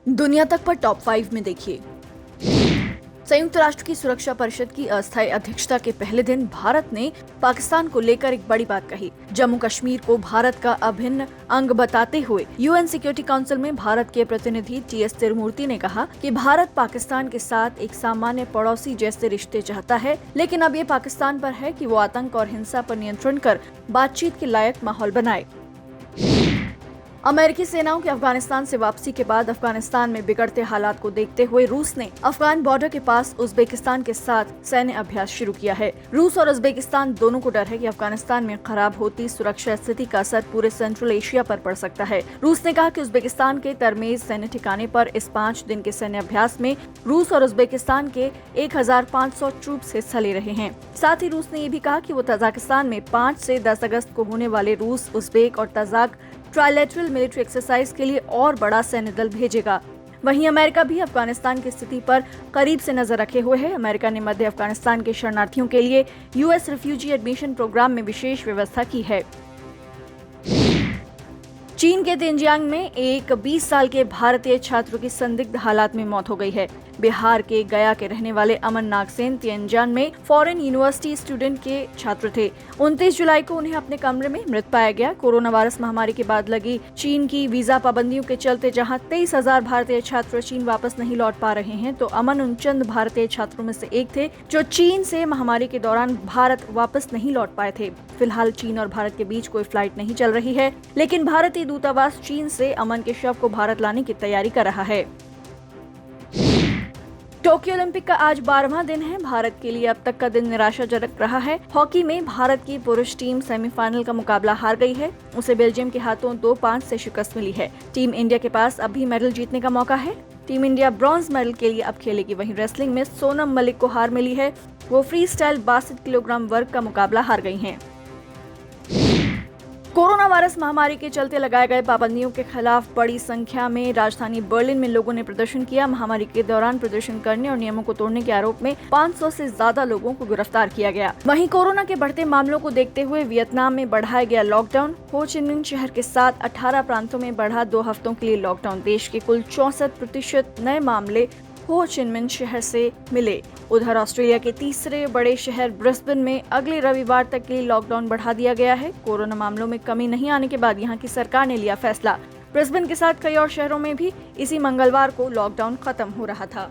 दुनिया तक पर टॉप 5 में देखिए। संयुक्त राष्ट्र की सुरक्षा परिषद की अस्थायी अध्यक्षता के पहले दिन भारत ने पाकिस्तान को लेकर एक बड़ी बात कही। जम्मू कश्मीर को भारत का अभिन्न अंग बताते हुए यूएन सिक्योरिटी काउंसिल में भारत के प्रतिनिधि टीएस तिरुमूर्ति ने कहा कि भारत पाकिस्तान के साथ एक सामान्य पड़ोसी जैसे रिश्ते चाहता है, लेकिन अब ये पाकिस्तान पर है कि वो आतंक और हिंसा पर नियंत्रण कर बातचीत के लायक माहौल बनाए। अमेरिकी सेनाओं की अफगानिस्तान से वापसी के बाद अफगानिस्तान में बिगड़ते हालात को देखते हुए रूस ने अफगान बॉर्डर के पास उज्बेकिस्तान के साथ सैन्य अभ्यास शुरू किया है। रूस और उज्बेकिस्तान दोनों को डर है कि अफगानिस्तान में खराब होती सुरक्षा स्थिति का असर पूरे सेंट्रल एशिया पर पड़ सकता है। रूस ने कहा कि उज्बेकिस्तान के तरमेज सैन्य ठिकाने पर इस 5 दिन के सैन्य अभ्यास में रूस और उज्बेकिस्तान के 1500 ट्रूप्स हिस्सा ले रहे हैं। साथ ही रूस ने ये भी कहा कि वो तजाकिस्तान में 5 से 10 अगस्त को होने वाले रूस, उज्बेक और तजाक ट्राइलेटरल मिलिट्री एक्सरसाइज के लिए और बड़ा सैन्य दल भेजेगा। वहीं अमेरिका भी अफगानिस्तान की स्थिति पर करीब से नजर रखे हुए है। अमेरिका ने मध्य अफगानिस्तान के शरणार्थियों के लिए यूएस रिफ्यूजी एडमिशन प्रोग्राम में विशेष व्यवस्था की है। चीन के तेंजियांग में एक 20 साल के भारतीय छात्र की संदिग्ध हालात में मौत हो गई है। बिहार के गया के रहने वाले अमन नागसेन तिएनजान में फॉरेन यूनिवर्सिटी स्टूडेंट के छात्र थे। 29 जुलाई को उन्हें अपने कमरे में मृत पाया गया। कोरोना वायरस महामारी के बाद लगी चीन की वीजा पाबंदियों के चलते जहां 23,000 भारतीय छात्र चीन वापस नहीं लौट पा रहे हैं, तो अमन उन चंद भारतीय छात्रों में से एक थे जो चीन से महामारी के दौरान भारत वापस नहीं लौट पाए थे। फिलहाल चीन और भारत के बीच कोई फ्लाइट नहीं चल रही है, लेकिन भारतीय दूतावास चीन से अमन के शव को भारत लाने की तैयारी कर रहा है। टोक्यो ओलंपिक का आज 12वां दिन है। भारत के लिए अब तक का दिन निराशाजनक रहा है। हॉकी में भारत की पुरुष टीम सेमीफाइनल का मुकाबला हार गई है। उसे बेल्जियम के हाथों 2-5 से शिकस्त मिली है। टीम इंडिया के पास अब भी मेडल जीतने का मौका है। टीम इंडिया ब्रॉन्ज मेडल के लिए अब खेलेगी। वहीं रेसलिंग में सोनम मलिक को हार मिली है। वो फ्री स्टाइल 62 किलोग्राम वर्ग का मुकाबला हार गई हैं। कोरोना वायरस महामारी के चलते लगाए गए पाबंदियों के खिलाफ बड़ी संख्या में राजधानी बर्लिन में लोगों ने प्रदर्शन किया। महामारी के दौरान प्रदर्शन करने और नियमों को तोड़ने के आरोप में 500 से ज्यादा लोगों को गिरफ्तार किया गया। वहीं कोरोना के बढ़ते मामलों को देखते हुए वियतनाम में बढ़ाया गया लॉकडाउन। हो ची मिन्ह शहर के साथ 18 प्रांतों में बढ़ा 2 हफ्तों के लिए लॉकडाउन। देश के कुल 64% नए मामले हो ची मिन्ह शहर से मिले। उधर ऑस्ट्रेलिया के तीसरे बड़े शहर ब्रिस्बेन में अगले रविवार तक के लिए लॉकडाउन बढ़ा दिया गया है। कोरोना मामलों में कमी नहीं आने के बाद यहां की सरकार ने लिया फैसला। ब्रिस्बेन के साथ कई और शहरों में भी इसी मंगलवार को लॉकडाउन खत्म हो रहा था।